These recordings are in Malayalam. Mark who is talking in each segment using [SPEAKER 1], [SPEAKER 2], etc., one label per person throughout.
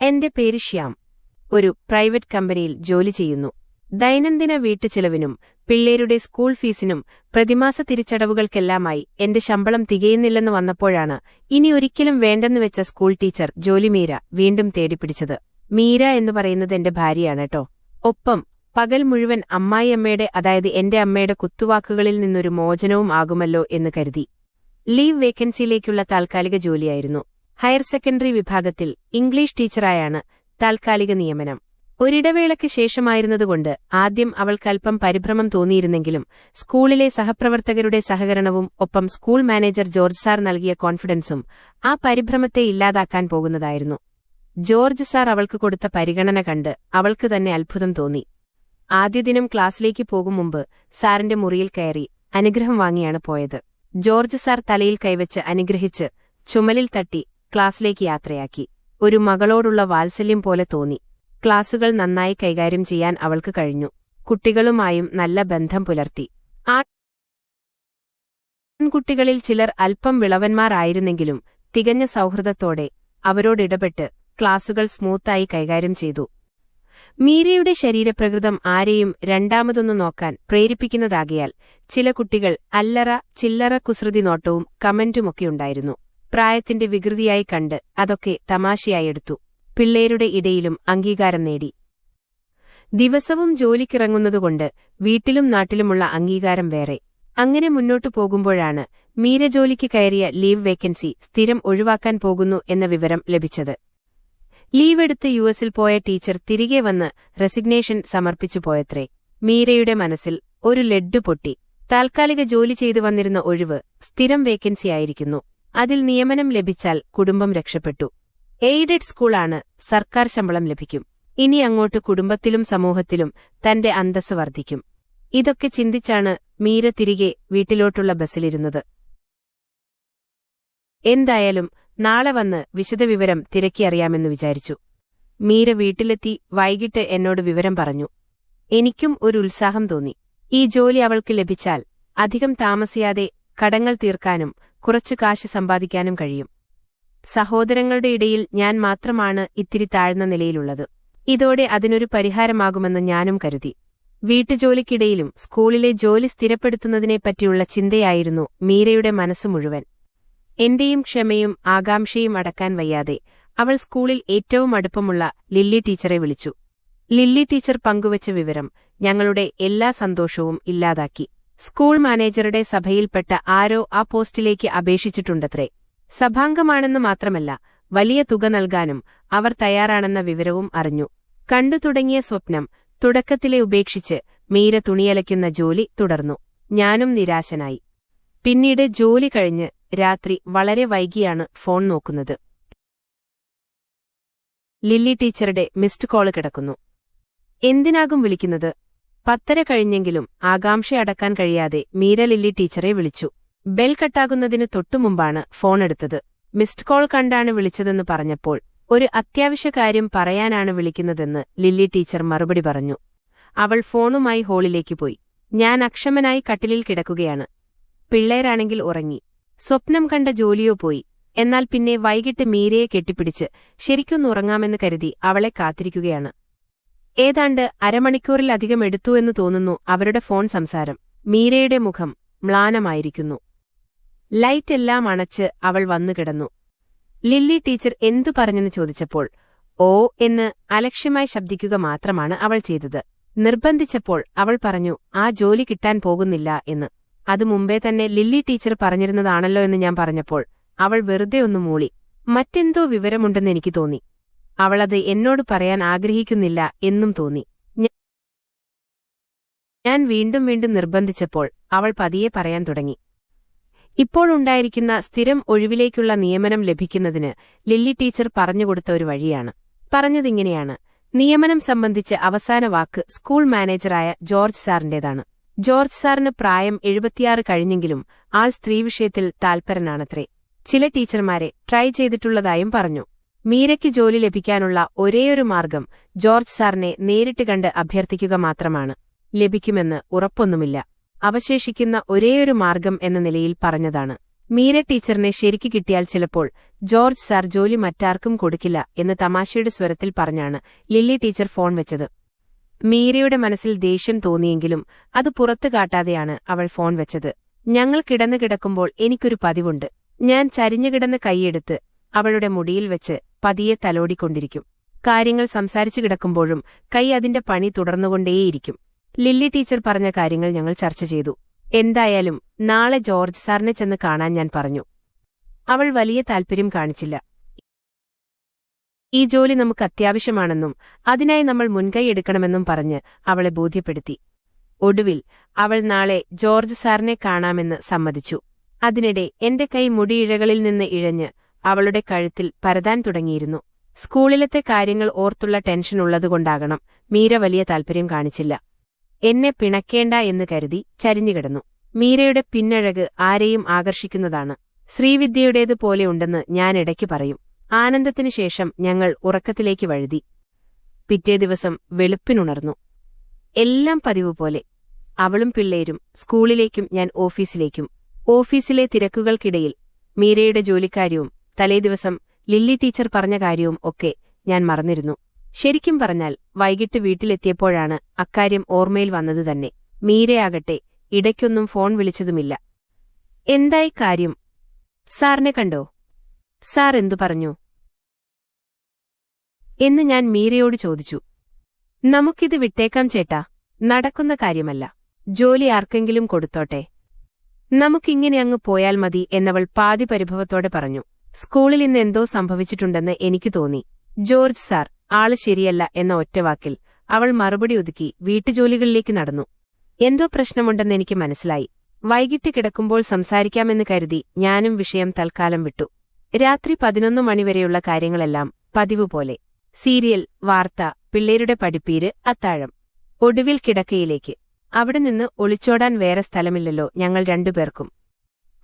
[SPEAKER 1] എന്റെ പേര് ശ്യാം. ഒരു പ്രൈവറ്റ് കമ്പനിയിൽ ജോലി ചെയ്യുന്നു. ദൈനംദിന വീട്ടുചെലവിനും പിള്ളേരുടെ സ്കൂൾ ഫീസിനും പ്രതിമാസ തിരിച്ചടവുകൾക്കെല്ലാമായി എന്റെ ശമ്പളം തികയുന്നില്ലെന്ന് വന്നപ്പോഴാണ് ഇനിയൊരിക്കലും വേണ്ടെന്ന് വെച്ച സ്കൂൾ ടീച്ചർ ജോലി മീര വീണ്ടും തേടിപ്പിടിച്ചത്. മീര എന്ന് പറയുന്നത് എന്റെ ഭാര്യയാണ് കേട്ടോ. ഒപ്പം പകൽ മുഴുവൻ അമ്മായിയമ്മയുടെ, അതായത് എന്റെ അമ്മയുടെ കുത്തുവാക്കുകളിൽ നിന്നൊരു മോചനവും ആകുമല്ലോ എന്ന് കരുതി. ലീവ് വേക്കൻസിയിലേക്കുള്ള താൽക്കാലിക ജോലിയായിരുന്നു. ഹയർ സെക്കൻഡറി വിഭാഗത്തിൽ ഇംഗ്ലീഷ് ടീച്ചറായാണ് താൽക്കാലിക നിയമനം. ഒരിടവേളയ്ക്ക് ശേഷമായിരുന്നതുകൊണ്ട് ആദ്യം അവൾക്കല്പം പരിഭ്രമം തോന്നിയിരുന്നെങ്കിലും സ്കൂളിലെ സഹപ്രവർത്തകരുടെ സഹകരണവും ഒപ്പം സ്കൂൾ മാനേജർ ജോർജ് സാർ നൽകിയ കോൺഫിഡൻസും ആ പരിഭ്രമത്തെ ഇല്ലാതാക്കാൻ പോകുന്നതായിരുന്നു. ജോർജ് സാർ അവൾക്ക് കൊടുത്ത പരിഗണന കണ്ട് അവൾക്ക് തന്നെ അത്ഭുതം തോന്നി. ആദ്യ ദിനം ക്ലാസ്സിലേക്ക് പോകും മുമ്പ് സാറിന്റെ മുറിയിൽ കയറി അനുഗ്രഹം വാങ്ങിയാണ് പോയത്. ജോർജ് സാർ തലയിൽ കൈവച്ച് അനുഗ്രഹിച്ച് ചുമലിൽ തട്ടി ക്ലാസ്സിലേക്ക് യാത്രയാക്കി. ഒരു മകളോടുള്ള വാത്സല്യം പോലെ തോന്നി. ക്ലാസുകൾ നന്നായി കൈകാര്യം ചെയ്യാൻ അവൾക്ക് കഴിഞ്ഞു. കുട്ടികളുമായും നല്ല ബന്ധം പുലർത്തി. ആൺകുട്ടികളിൽ ചിലർ അല്പം വിളവന്മാർ ആയിരുന്നെങ്കിലും തികഞ്ഞ സൗഹൃദത്തോടെ അവരോടിടപെട്ട് ക്ലാസുകൾ സ്മൂത്തായി കൈകാര്യം ചെയ്തു. മീരയുടെ ശരീരപ്രകൃതം ആരെയും രണ്ടാമതൊന്നു നോക്കാൻ പ്രേരിപ്പിക്കുന്നതാകിയാൽ ചില കുട്ടികൾ അല്ലറ ചില്ലറ കുസൃതി നോട്ടവും കമന്റുമൊക്കെയുണ്ടായിരുന്നു. പ്രായത്തിന്റെ വികൃതിയായി കണ്ട് അതൊക്കെ തമാശയായെടുത്തു. പിള്ളേരുടെ ഇടയിലും അംഗീകാരം നേടി. ദിവസവും ജോലിക്കിറങ്ങുന്നതുകൊണ്ട് വീട്ടിലും നാട്ടിലുമുള്ള അംഗീകാരം വേറെ. അങ്ങനെ മുന്നോട്ടു പോകുമ്പോഴാണ് മീര ജോലിക്ക് കയറിയ ലീവ് വേക്കൻസി സ്ഥിരം ഒഴിവാക്കാൻ പോകുന്നു എന്ന വിവരം ലഭിച്ചത്. ലീവെടുത്ത് യുഎസിൽ പോയ ടീച്ചർ തിരികെ വന്ന് റെസിഗ്നേഷൻ സമർപ്പിച്ചു പോയത്രേ. മീരയുടെ മനസ്സിൽ ഒരു ലഡ്ഡു പൊട്ടി. താൽക്കാലിക ജോലി ചെയ്തു വന്നിരുന്ന ഒഴിവ് സ്ഥിരം വേക്കൻസിയായിരിക്കുന്നു. അതിൽ നിയമനം ലഭിച്ചാൽ കുടുംബം രക്ഷപ്പെട്ടു. എയ്ഡഡ് സ്കൂളാണ്, സർക്കാർ ശമ്പളം ലഭിക്കും. ഇനി അങ്ങോട്ട് കുടുംബത്തിലും സമൂഹത്തിലും തന്റെ അന്തസ്സ് വർദ്ധിക്കും. ഇതൊക്കെ ചിന്തിച്ചാണ് മീര തിരികെ വീട്ടിലോട്ടുള്ള ബസ്സിലിരുന്നത്. എന്തായാലും നാളെ വന്ന് വിശദവിവരം തിരക്കിയറിയാമെന്ന് വിചാരിച്ചു. മീര വീട്ടിലെത്തി വൈകിട്ട് എന്നോട് വിവരം പറഞ്ഞു. എനിക്കും ഒരു ഉത്സാഹം തോന്നി. ഈ ജോലി അവൾക്ക് ലഭിച്ചാൽ അധികം താമസിയാതെ കടങ്ങൾ തീർക്കാനും കുറച്ചു കാശ് സമ്പാദിക്കാനും കഴിയും. സഹോദരങ്ങളുടെ ഇടയിൽ ഞാൻ മാത്രമാണ് ഇത്തിരി താഴ്ന്ന നിലയിലുള്ളത്. ഇതോടെ അതിനൊരു പരിഹാരമാകുമെന്ന് ഞാനും കരുതി. വീട്ടുജോലിക്കിടയിലും സ്കൂളിലെ ജോലി സ്ഥിരപ്പെടുത്തുന്നതിനെപ്പറ്റിയുള്ള ചിന്തയായിരുന്നു മീരയുടെ മനസ്സ് മുഴുവൻ. എന്റെയും ക്ഷമയും ആകാംക്ഷയും അടക്കാൻ വയ്യാതെ അവൾ സ്കൂളിൽ ഏറ്റവും അടുപ്പമുള്ള ലില്ലി ടീച്ചറെ വിളിച്ചു. ലില്ലി ടീച്ചർ പങ്കുവച്ച വിവരം ഞങ്ങളുടെ എല്ലാ സന്തോഷവും ഇല്ലാതാക്കി. സ്കൂൾ മാനേജറുടെ സഭയിൽപ്പെട്ട ആരോ ആ പോസ്റ്റിലേക്ക് അപേക്ഷിച്ചിട്ടുണ്ടത്രേ. സഭാംഗമാണെന്ന് മാത്രമല്ല, വലിയ തുക നൽകാനും അവർ തയ്യാറാണെന്ന വിവരവും അറിഞ്ഞു. കണ്ടു തുടങ്ങിയ സ്വപ്നം തുടക്കത്തിലെ ഉപേക്ഷിച്ച് മീര തുണിയലയ്ക്കുന്ന ജോലി തുടർന്നു. ഞാനും നിരാശനായി. പിന്നീട് ജോലി കഴിഞ്ഞ് രാത്രി വളരെ വൈകിയാണ് ഫോൺ നോക്കുന്നത്. ലില്ലി ടീച്ചറുടെ മിസ്ഡ് കോള് കിടക്കുന്നു. എന്തിനാകും വിളിക്കുന്നത്? 10:30 കഴിഞ്ഞെങ്കിലും ആകാംക്ഷയടക്കാൻ കഴിയാതെ മീര ലില്ലി ടീച്ചറെ വിളിച്ചു. ബെൽ കട്ടാകുന്നതിന് തൊട്ടുമുമ്പാണ് ഫോണെടുത്തത്. മിസ്ഡ് കോൾ കണ്ടാണ് വിളിച്ചതെന്ന് പറഞ്ഞപ്പോൾ ഒരു അത്യാവശ്യ കാര്യം പറയാനാണ് വിളിക്കുന്നതെന്ന് ലില്ലി ടീച്ചർ മറുപടി പറഞ്ഞു. അവൾ ഫോണുമായി ഹാളിലേക്ക് പോയി. ഞാൻ അക്ഷമനായി കട്ടിലിൽ കിടക്കുകയാണ്. പിള്ളേരാണെങ്കിൽ ഉറങ്ങി. സ്വപ്നം കണ്ട ജോലിയോ പോയി. എന്നാൽ പിന്നെ വൈകിട്ട് മീരയെ കെട്ടിപ്പിടിച്ച് ശരിക്കൊന്നുറങ്ങാമെന്ന് കരുതി അവളെ കാത്തിരിക്കുകയാണ്. ഏതാണ്ട് അരമണിക്കൂറിലധികം എടുത്തുവെന്ന് തോന്നുന്നു അവരുടെ ഫോൺ സംസാരം. മീരയുടെ മുഖം മ്ലാനമായിരിക്കുന്നു. ലൈറ്റെല്ലാം അണച്ച് അവൾ വന്നുകിടന്നു. ലില്ലി ടീച്ചർ എന്തു പറഞ്ഞെന്ന് ചോദിച്ചപ്പോൾ ഓ എന്ന് അലക്ഷ്യമായി ശബ്ദിക്കുക മാത്രമാണ് അവൾ ചെയ്തത്. നിർബന്ധിച്ചപ്പോൾ അവൾ പറഞ്ഞു ആ ജോലി കിട്ടാൻ പോകുന്നില്ല എന്ന്. അത് മുമ്പേ തന്നെ ലില്ലി ടീച്ചർ പറഞ്ഞിരുന്നതാണല്ലോ എന്ന് ഞാൻ പറഞ്ഞപ്പോൾ അവൾ വെറുതെ ഒന്ന് മൂളി. മറ്റെന്തോ വിവരമുണ്ടെന്ന് എനിക്ക് തോന്നി. അവളത് എന്നോട് പറയാൻ ആഗ്രഹിക്കുന്നില്ല എന്നും തോന്നി. ഞാൻ വീണ്ടും വീണ്ടും നിർബന്ധിച്ചപ്പോൾ അവൾ പതിയെ പറയാൻ തുടങ്ങി. ഇപ്പോഴുണ്ടായിരിക്കുന്ന സ്ഥിരം ഒഴിവിലേക്കുള്ള നിയമനം ലഭിക്കുന്നതിന് ലില്ലി ടീച്ചർ പറഞ്ഞുകൊടുത്ത ഒരു വഴിയാണ്. പറഞ്ഞതിങ്ങനെയാണ്. നിയമനം സംബന്ധിച്ച് അവസാന വാക്ക് സ്കൂൾ മാനേജറായ ജോർജ് സാറിന്റേതാണ്. ജോർജ് സാറിന് പ്രായം 76 കഴിഞ്ഞെങ്കിലും ആൾ സ്ത്രീവിഷയത്തിൽ താൽപരനാണത്രേ. ചില ടീച്ചർമാരെ ട്രൈ ചെയ്തിട്ടുള്ളതായും പറഞ്ഞു. മീരയ്ക്ക് ജോലി ലഭിക്കാനുള്ള ഒരേയൊരു മാർഗം ജോർജ് സാറിനെ നേരിട്ട് കണ്ട് അഭ്യർത്ഥിക്കുക മാത്രമാണ്. ലഭിക്കുമെന്ന് ഉറപ്പൊന്നുമില്ല. അവശേഷിക്കുന്ന ഒരേയൊരു മാർഗം എന്ന നിലയിൽ പറഞ്ഞതാണ്. മീര ടീച്ചറിനെ ശരിക്കു കിട്ടിയാൽ ചിലപ്പോൾ ജോർജ് സാർ ജോലി മറ്റാർക്കും കൊടുക്കില്ല എന്ന് തമാശയുടെ സ്വരത്തിൽ പറഞ്ഞാണ് ലില്ലി ടീച്ചർ ഫോൺ വെച്ചത്. മീരയുടെ മനസ്സിൽ ദേഷ്യം തോന്നിയെങ്കിലും അത് പുറത്തു കാട്ടാതെയാണ് അവൾ ഫോൺ വെച്ചത്. ഞങ്ങൾ കിടന്നു കിടക്കുമ്പോൾ എനിക്കൊരു പതിവുണ്ട്. ഞാൻ ചരിഞ്ഞുകിടന്ന് കൈയെടുത്ത് അവളുടെ മുടിയിൽ വെച്ച് പതിയെ തലോടിക്കൊണ്ടിരിക്കും. കാര്യങ്ങൾ സംസാരിച്ചു കിടക്കുമ്പോഴും കൈ അതിന്റെ പണി തുടർന്നുകൊണ്ടേയിരിക്കും. ലില്ലി ടീച്ചർ പറഞ്ഞ കാര്യങ്ങൾ ഞങ്ങൾ ചർച്ച ചെയ്തു. എന്തായാലും നാളെ ജോർജ് സാറിനെ ചെന്ന് കാണാൻ ഞാൻ പറഞ്ഞു. അവൾ വലിയ താൽപര്യം കാണിച്ചില്ല. ഈ ജോലി നമുക്ക് അത്യാവശ്യമാണെന്നും അതിനായി നമ്മൾ മുൻകൈയെടുക്കണമെന്നും പറഞ്ഞ് അവളെ ബോധ്യപ്പെടുത്തി. ഒടുവിൽ അവൾ നാളെ ജോർജ് സാറിനെ കാണാമെന്ന് സമ്മതിച്ചു. അതിനിടെ എന്റെ കൈ മുടിയിഴകളിൽ നിന്ന് ഇഴഞ്ഞ് അവളുടെ കഴുത്തിൽ പരതാൻ തുടങ്ങിയിരുന്നു. സ്കൂളിലത്തെ കാര്യങ്ങൾ ഓർത്തുള്ള ടെൻഷനുള്ളതുകൊണ്ടാകണം മീര വലിയ താൽപര്യം കാണിച്ചില്ല. എന്നെ പിണക്കേണ്ട എന്ന് കരുതി ചരിഞ്ഞുകിടന്നു. മീരയുടെ പിന്നഴക് ആരെയും ആകർഷിക്കുന്നതാണ്. ശ്രീവിദ്യയുടേതുപോലെ ഉണ്ടെന്ന് ഞാൻ ഇടയ്ക്ക് പറയും. ആനന്ദത്തിനു ശേഷം ഞങ്ങൾ ഉറക്കത്തിലേക്ക് വഴുതി. പിറ്റേ ദിവസം വെളുപ്പിനുണർന്നു. എല്ലാം പതിവ് പോലെ. അവളും പിള്ളേരും സ്കൂളിലേക്കും ഞാൻ ഓഫീസിലേക്കും. ഓഫീസിലെ തിരക്കുകൾക്കിടയിൽ മീരയുടെ ജോലിക്കാര്യവും തലേദിവസം ലില്ലി ടീച്ചർ പറഞ്ഞ കാര്യവും ഒക്കെ ഞാൻ മറന്നിരുന്നു. ശരിക്കും പറഞ്ഞാൽ വൈകിട്ട് വീട്ടിലെത്തിയപ്പോഴാണ് അക്കാര്യം ഓർമ്മയിൽ വന്നത് തന്നെ. മീരയാകട്ടെ ഇടയ്ക്കൊന്നും ഫോൺ വിളിച്ചതുമില്ല. എന്തായി കാര്യം? സാറിനെ കണ്ടോ? സാർ എന്തു പറഞ്ഞു എന്ന് ഞാൻ മീരയോട് ചോദിച്ചു. നമുക്കിത് വിട്ടേക്കാം ചേട്ടാ, നടക്കുന്ന കാര്യമല്ല. ജോലി ആർക്കെങ്കിലും കൊടുത്തോട്ടെ, നമുക്കിങ്ങനെ അങ്ങ് പോയാൽ മതി എന്നവൾ പാതി പരിഭവത്തോടെ പറഞ്ഞു. സ്കൂളിൽ ഇന്ന് എന്തോ സംഭവിച്ചിട്ടുണ്ടെന്ന് എനിക്ക് തോന്നി. ജോർജ് സാർ ആള് ശരിയല്ല എന്ന ഒറ്റവാക്കിൽ അവൾ മറുപടി ഒതുക്കി വീട്ടുജോലികളിലേക്ക് നടന്നു. എന്തോ പ്രശ്നമുണ്ടെന്ന് എനിക്ക് മനസ്സിലായി. വൈകിട്ട് കിടക്കുമ്പോൾ സംസാരിക്കാമെന്ന് കരുതി ഞാനും വിഷയം തൽക്കാലം വിട്ടു. രാത്രി 11 മണിവരെയുള്ള കാര്യങ്ങളെല്ലാം പതിവുപോലെ. സീരിയൽ, വാർത്ത, പിള്ളേരുടെ പഠിപ്പീര്, അത്താഴം. ഒടുവിൽ കിടക്കയിലേക്ക്. അവിടെ നിന്ന് ഒളിച്ചോടാൻ വേറെ സ്ഥലമില്ലല്ലോ ഞങ്ങൾ രണ്ടുപേർക്കും.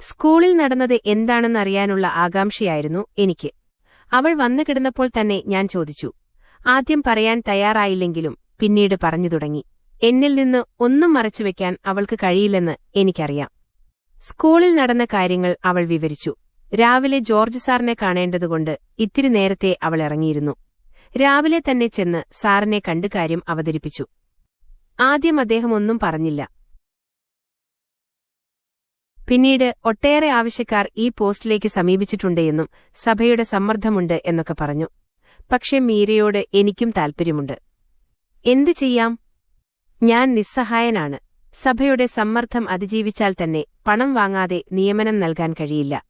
[SPEAKER 1] സ്കൂളിൽ നടന്നത് എന്താണെന്നറിയാനുള്ള ആകാംക്ഷയായിരുന്നു എനിക്ക്. അവൾ വന്നു കിടന്നപ്പോൾ തന്നെ ഞാൻ ചോദിച്ചു. ആദ്യം പറയാൻ തയ്യാറായില്ലെങ്കിലും പിന്നീട് പറഞ്ഞു തുടങ്ങി. എന്നിൽ നിന്ന് ഒന്നും മറച്ചുവെക്കാൻ അവൾക്ക് കഴിയില്ലെന്ന് എനിക്കറിയാം. സ്കൂളിൽ നടന്ന കാര്യങ്ങൾ അവൾ വിവരിച്ചു. രാവിലെ ജോർജ് സാറിനെ കാണേണ്ടതുകൊണ്ട് ഇത്തിരി നേരത്തെ അവൾ ഇറങ്ങിയിരുന്നു. രാവിലെ തന്നെ ചെന്ന് സാറിനെ കണ്ട് കാര്യം അവതരിപ്പിച്ചു. ആദ്യം അദ്ദേഹം ഒന്നും പറഞ്ഞില്ല. പിന്നീട് ഒട്ടേറെ ആവശ്യക്കാർ ഈ പോസ്റ്റിലേക്ക് സമീപിച്ചിട്ടുണ്ടെന്നും സഭയുടെ സമ്മർദ്ദമുണ്ട് എന്നൊക്കെ പറഞ്ഞു. പക്ഷെ മീരയോട് എനിക്കും താൽപ്പര്യമുണ്ട്. എന്തു ചെയ്യാം? ഞാൻ നിസ്സഹായനാണ്. സഭയുടെ സമ്മർദ്ദം അതിജീവിച്ചാൽ തന്നെ പണം വാങ്ങാതെ നിയമനം നൽകാൻ കഴിയില്ല.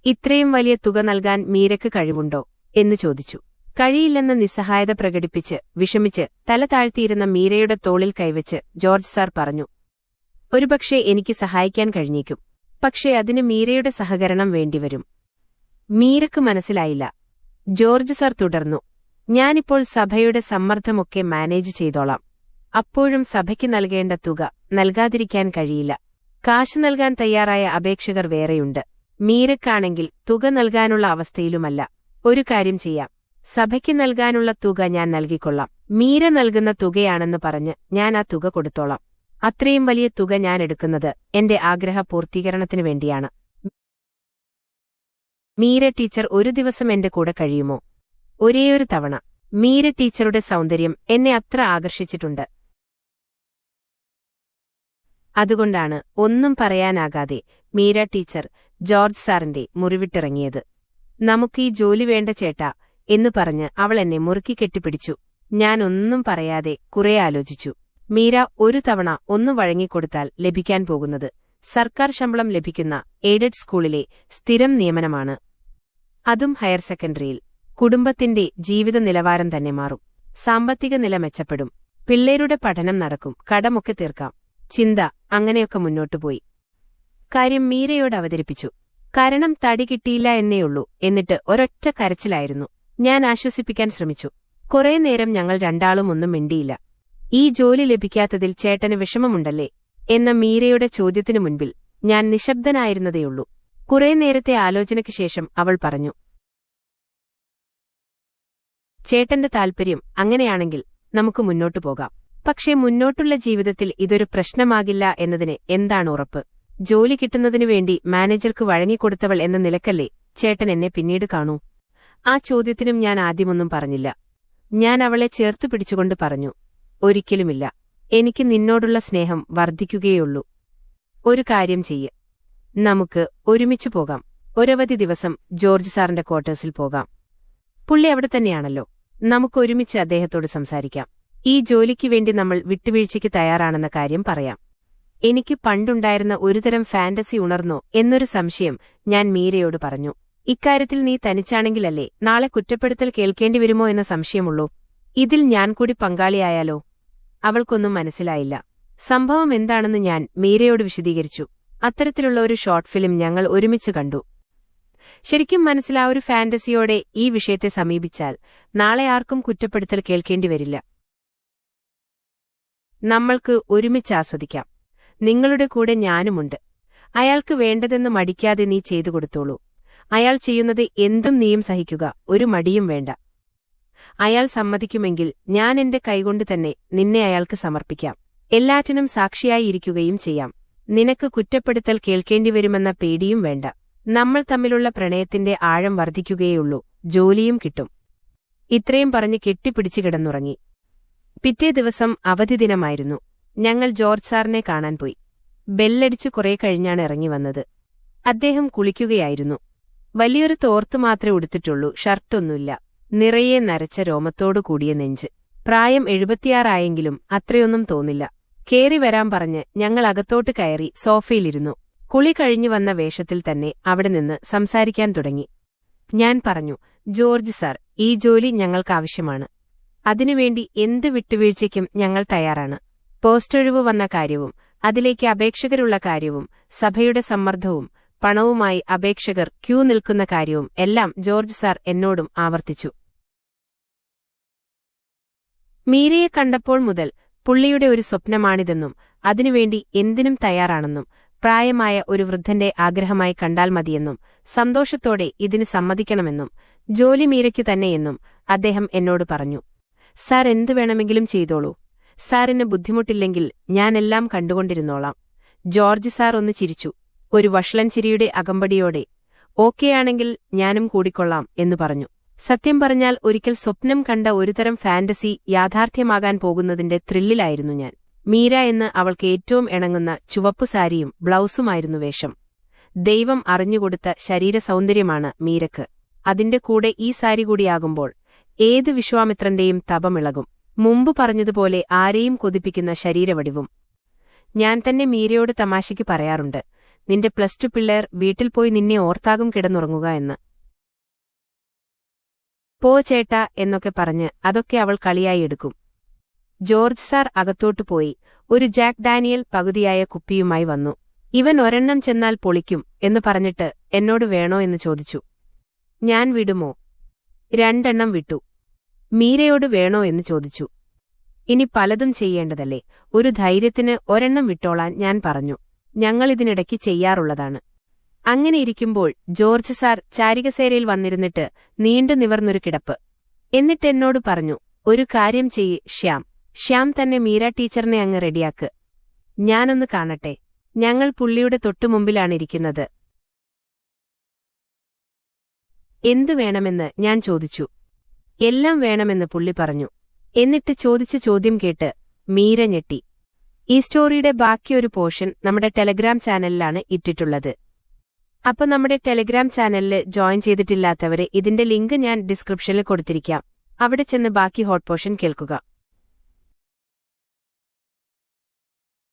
[SPEAKER 1] ഇത്രയും വലിയ തുക നൽകാൻ മീരയ്ക്ക് കഴിവുണ്ടോ എന്നു ചോദിച്ചു. കഴിയില്ലെന്ന് നിസ്സഹായത പ്രകടിപ്പിച്ച് വിഷമിച്ച് തല താഴ്ത്തിയിരുന്ന മീരയുടെ തോളിൽ കൈവച്ച് ജോർജ് സാർ പറഞ്ഞു. ഒരുപക്ഷെ എനിക്ക് സഹായിക്കാൻ കഴിഞ്ഞേക്കും. പക്ഷേ അതിന് മീരയുടെ സഹകരണം വേണ്ടിവരും. മീരക്ക് മനസ്സിലായില്ല. ജോർജ് സാർ തുടർന്നു. ഞാനിപ്പോൾ സഭയുടെ സമ്മർദ്ദമൊക്കെ മാനേജ് ചെയ്തോളാം. അപ്പോഴും സഭയ്ക്ക് നൽകേണ്ട തുക നൽകാതിരിക്കാൻ കഴിയില്ല. കാശ് നൽകാൻ തയ്യാറായ അപേക്ഷകർ വേറെയുണ്ട്. മീരക്കാണെങ്കിൽ തുക നൽകാനുള്ള അവസ്ഥയിലുമല്ല. ഒരു കാര്യം ചെയ്യാം. സഭയ്ക്ക് നൽകാനുള്ള തുക ഞാൻ നൽകിക്കൊള്ളാം. മീര നൽകുന്ന തുകയാണെന്ന് പറഞ്ഞ് ഞാൻ ആ തുക കൊടുത്തോളാം. അത്രയും വലിയ തുക ഞാൻ എടുക്കുന്നത് എന്റെ ആഗ്രഹ പൂർത്തീകരണത്തിനു വേണ്ടിയാണ്. മീര ടീച്ചർ ഒരു ദിവസം എന്റെ കൂടെ കഴിയുമോ? ഒരേയൊരു തവണ. മീര ടീച്ചറുടെ സൗന്ദര്യം എന്നെ അത്ര ആകർഷിച്ചിട്ടുണ്ട്. അതുകൊണ്ടാണ് ഒന്നും പറയാനാകാതെ മീര ടീച്ചർ ജോർജ് സാറിന്റെ മുറിവിട്ടിറങ്ങിയത്. നമുക്കീ ജോലി വേണ്ട ചേട്ടാ എന്നു പറഞ്ഞ് അവൾ എന്നെ മുറുക്കി കെട്ടിപ്പിടിച്ചു. ഞാൻ ഒന്നും പറയാതെ കുറെ ആലോചിച്ചു. മീര ഒരു തവണ ഒന്നു വഴങ്ങിക്കൊടുത്താൽ ലഭിക്കാൻ പോകുന്നത് സർക്കാർ ശമ്പളം ലഭിക്കുന്ന എയ്ഡഡ് സ്കൂളിലെ സ്ഥിരം നിയമനമാണ്. അതും ഹയർ സെക്കൻഡറിയിൽ. കുടുംബത്തിന്റെ ജീവിത നിലവാരം തന്നെ മാറും. സാമ്പത്തിക നില മെച്ചപ്പെടും. പിള്ളേരുടെ പഠനം നടക്കും. കടമൊക്കെ തീർക്കാം. ചിന്ത അങ്ങനെയൊക്കെ മുന്നോട്ടുപോയി. കാര്യം മീരയോട് അവതരിപ്പിച്ചു. കാരണം തടി കിട്ടിയില്ല എന്നേയുള്ളൂ. എന്നിട്ട് ഒരൊറ്റ കരച്ചിലായിരുന്നു. ഞാൻ ആശ്വസിപ്പിക്കാൻ ശ്രമിച്ചു. കുറേ നേരം ഞങ്ങൾ രണ്ടാളും ഒന്നും മിണ്ടിയില്ല. ഈ ജോലി ലഭിക്കാത്തതിൽ ചേട്ടന് വിഷമമുണ്ടല്ലേ എന്ന മീരയുടെ ചോദ്യത്തിനു മുൻപിൽ ഞാൻ നിശബ്ദനായിരുന്നതേയുള്ളൂ. കുറേ നേരത്തെ ആലോചനയ്ക്ക് ശേഷം അവൾ പറഞ്ഞു. ചേട്ടന്റെ താൽപ്പര്യം അങ്ങനെയാണെങ്കിൽ നമുക്ക് മുന്നോട്ടു പോകാം. പക്ഷേ മുന്നോട്ടുള്ള ജീവിതത്തിൽ ഇതൊരു പ്രശ്നമാകില്ല എന്നതിന് എന്താണ് ഉറപ്പ്? ജോലി കിട്ടുന്നതിനു വേണ്ടി മാനേജർക്ക് വഴങ്ങിക്കൊടുത്തവൾ എന്ന നിലക്കല്ലേ ചേട്ടൻ എന്നെ പിന്നീട് കാണൂ? ആ ചോദ്യത്തിനും ഞാൻ ആദ്യമൊന്നും പറഞ്ഞില്ല. ഞാൻ അവളെ ചേർത്തു പിടിച്ചുകൊണ്ട് പറഞ്ഞു, ഒരിക്കലുമില്ല. എനിക്ക് നിന്നോടുള്ള സ്നേഹം വർദ്ധിക്കുകയുള്ളൂ. ഒരു കാര്യം ചെയ്യ്, നമുക്ക് ഒരുമിച്ചു പോകാം. ഒരവധി ദിവസം ജോർജ് സാറിന്റെ ക്വാർട്ടേഴ്സിൽ പോകാം. പുള്ളി അവിടെ തന്നെയാണല്ലോ. നമുക്കൊരുമിച്ച് അദ്ദേഹത്തോട് സംസാരിക്കാം. ഈ ജോലിക്ക് വേണ്ടി നമ്മൾ വിട്ടുവീഴ്ചയ്ക്ക് തയ്യാറാണെന്ന കാര്യം പറയാം. എനിക്ക് പണ്ടുണ്ടായിരുന്ന ഒരുതരം ഫാന്റസി ഉണർന്നോ എന്നൊരു സംശയം ഞാൻ മീരയോട് പറഞ്ഞു. ഇക്കാര്യത്തിൽ നീ തനിച്ചാണെങ്കിലല്ലേ നാളെ കുറ്റപ്പെടുത്തൽ കേൾക്കേണ്ടിവരുമോ എന്ന സംശയമുള്ളൂ. ഇതിൽ ഞാൻ കൂടി പങ്കാളിയായാലോ? അവൾക്കൊന്നും മനസ്സിലായില്ല. സംഭവം എന്താണെന്ന് ഞാൻ മീരയോട് വിശദീകരിച്ചു. അത്തരത്തിലുള്ള ഒരു ഷോർട്ട് ഫിലിം ഞങ്ങൾ ഒരുമിച്ച് കണ്ടു. ശരിക്കും മനസ്സിലാ ഒരു ഫാന്റസിയോടെ ഈ വിഷയത്തെ സമീപിച്ചാൽ നാളെ ആർക്കും കുറ്റപ്പെടുത്തൽ കേൾക്കേണ്ടിവരില്ല. നമ്മൾക്ക് ഒരുമിച്ച് ആസ്വദിക്കാം. നിങ്ങളുടെ കൂടെ ഞാനുമുണ്ട്. അയാൾക്ക് വേണ്ടതെന്ന് മടിക്കാതെ നീ ചെയ്തു കൊടുത്തോളൂ. അയാൾ ചെയ്യുന്നത് എന്തും നീയും സഹിക്കുക, ഒരു മടിയും വേണ്ട. അയാൾ സമ്മതിക്കുമെങ്കിൽ ഞാൻ എന്റെ കൈകൊണ്ട് തന്നെ നിന്നെ അയാൾക്ക് സമർപ്പിക്കാം. എല്ലാറ്റിനും സാക്ഷിയായി ഇരിക്കുകയും ചെയ്യാം. നിനക്ക് കുറ്റപ്പെടുത്തൽ കേൾക്കേണ്ടിവരുമെന്ന പേടിയും വേണ്ട. നമ്മൾ തമ്മിലുള്ള പ്രണയത്തിന്റെ ആഴം വർദ്ധിക്കുകയുള്ളൂ. ജോലിയും കിട്ടും. ഇത്രയും പറഞ്ഞ് കെട്ടിപ്പിടിച്ചു കിടന്നുറങ്ങി. പിറ്റേ ദിവസം അവധി ദിനമായിരുന്നു. ഞങ്ങൾ ജോർജ് സാറിനെ കാണാൻ പോയി. ബെല്ലടിച്ചു കുറെ കഴിഞ്ഞാണ് ഇറങ്ങി വന്നത്. അദ്ദേഹം കുളിക്കുകയായിരുന്നു. വലിയൊരു തോർത്ത് മാത്രമേ ഉടുത്തിട്ടുള്ളൂ, ഷർട്ടൊന്നുമില്ല. നിറയെ നരച്ച രോമത്തോടു കൂടിയ നെഞ്ച്. പ്രായം 76 ആയെങ്കിലും അത്രയൊന്നും തോന്നില്ല. കേറി വരാൻ പറഞ്ഞ് ഞങ്ങൾ അകത്തോട്ട് കയറി സോഫയിലിരുന്നു. കുളി കഴിഞ്ഞു വന്ന വേഷത്തിൽ തന്നെ അവിടെ നിന്ന് സംസാരിക്കാൻ തുടങ്ങി. ഞാൻ പറഞ്ഞു, ജോർജ് സാർ, ഈ ജോലി ഞങ്ങൾക്കാവശ്യമാണ്. അതിനുവേണ്ടി എന്ത് വിട്ടുവീഴ്ചയ്ക്കും ഞങ്ങൾ തയ്യാറാണ്. പോസ്റ്റൊഴിവ് വന്ന കാര്യവും അതിലേക്ക് അപേക്ഷകരുള്ള കാര്യവും സഭയുടെ സമ്മർദ്ദവും പണവുമായി അപേക്ഷകർ ക്യൂ നിൽക്കുന്ന കാര്യവും എല്ലാം ജോർജ് സാർ എന്നോടും ആവർത്തിച്ചു. മീരയെ കണ്ടപ്പോൾ മുതൽ പുള്ളിയുടെ ഒരു സ്വപ്നമാണിതെന്നും അതിനുവേണ്ടി എന്തിനും തയ്യാറാണെന്നും പ്രായമായ ഒരു വൃദ്ധന്റെ ആഗ്രഹമായി കണ്ടാൽ മതിയെന്നും സന്തോഷത്തോടെ ഇതിന് സമ്മതിക്കണമെന്നും ജോലി മീരയ്ക്കു തന്നെയെന്നും അദ്ദേഹം എന്നോട് പറഞ്ഞു. സാർ എന്തു വേണമെങ്കിലും ചെയ്തോളൂ. സാറിന് ബുദ്ധിമുട്ടില്ലെങ്കിൽ ഞാനെല്ലാം കണ്ടുകൊണ്ടിരുന്നോളാം. ജോർജ് സാർ ഒന്ന് ചിരിച്ചു, ഒരു വഷളൻ ചിരിയുടെ അകമ്പടിയോടെ. ഓക്കെയാണെങ്കിൽ ഞാനും കൂടിക്കൊള്ളാം എന്നു പറഞ്ഞു. സത്യം പറഞ്ഞാൽ ഒരിക്കൽ സ്വപ്നം കണ്ട ഒരുതരം ഫാന്റസി യാഥാർത്ഥ്യമാകാൻ പോകുന്നതിന്റെ ത്രില്ലിലായിരുന്നു ഞാൻ. മീര എന്ന് അവൾക്ക് ഏറ്റവും ഇണങ്ങുന്ന ചുവപ്പു സാരിയും ബ്ലൗസുമായിരുന്നു വേഷം. ദൈവം അറിഞ്ഞുകൊടുത്ത ശരീരസൗന്ദര്യമാണ് മീരക്ക്. അതിന്റെ കൂടെ ഈ സാരി കൂടിയാകുമ്പോൾ ഏത് വിശ്വാമിത്രന്റെയും തപമിളകും. മുമ്പ് പറഞ്ഞതുപോലെ ആരെയും കൊതിപ്പിക്കുന്ന ശരീരവടിവും. ഞാൻ തന്നെ മീരയോട് തമാശയ്ക്ക് പറയാറുണ്ട്, നിന്റെ +2 പിള്ളേർ വീട്ടിൽ പോയി നിന്നെ ഓർത്താകും കിടന്നുറങ്ങുക എന്ന്. പോ ചേട്ടാ എന്നൊക്കെ പറഞ്ഞ് അതൊക്കെ അവൾ കളിയായി എടുക്കും. ജോർജ് സാർ അകത്തോട്ടു പോയി ഒരു ജാക്ക് ഡാനിയൽ പകുതിയായ കുപ്പിയുമായി വന്നു. ഇവൻ ഒരെണ്ണം ചെന്നാൽ പൊളിക്കും എന്ന് പറഞ്ഞിട്ട് എന്നോട് വേണോ എന്ന് ചോദിച്ചു. ഞാൻ വിടുമോ? 2 എണ്ണം വിട്ടു. മീരയോട് വേണോ എന്ന് ചോദിച്ചു. ഇനി പലതും ചെയ്യേണ്ടതല്ലേ, ഒരു ധൈര്യത്തിന് 1 എണ്ണം വിട്ടോളാൻ ഞാൻ പറഞ്ഞു. ഞങ്ങളിതിനിടയ്ക്ക് ചെയ്യാറുള്ളതാണ്. അങ്ങനെയിരിക്കുമ്പോൾ ജോർജ് സാർ ചാരികസേരയിൽ വന്നിരുന്നിട്ട് നീണ്ടു നിവർന്നൊരു കിടപ്പ്. എന്നിട്ടെന്നോട് പറഞ്ഞു, ഒരു കാര്യം ചെയ്യ് ശ്യാം തന്നെ മീര ടീച്ചറിനെ അങ്ങ് റെഡിയാക്ക്. ഞാനൊന്ന് കാണട്ടെ. ഞങ്ങൾ പുള്ളിയുടെ തൊട്ടുമുമ്പിലാണിരിക്കുന്നത്. എന്തു വേണമെന്ന് ഞാൻ ചോദിച്ചു. എല്ലാം വേണമെന്ന് പുള്ളി പറഞ്ഞു. എന്നിട്ട് ചോദിച്ച ചോദ്യം കേട്ട് മീര ഞെട്ടി. ഈ സ്റ്റോറിയുടെ ബാക്കിയൊരു പോർഷൻ നമ്മുടെ ടെലഗ്രാം ചാനലിലാണ് ഇട്ടിട്ടുള്ളത്. അപ്പൊ നമ്മുടെ ടെലഗ്രാം ചാനലിൽ ജോയിൻ ചെയ്തിട്ടില്ലാത്തവരെ ഇതിന്റെ ലിങ്ക് ഞാൻ ഡിസ്ക്രിപ്ഷനിൽ കൊടുത്തിരിക്കാം. അവിടെ ചെന്ന് ബാക്കി ഹോട്ട് പോർഷൻ കേൾക്കുക.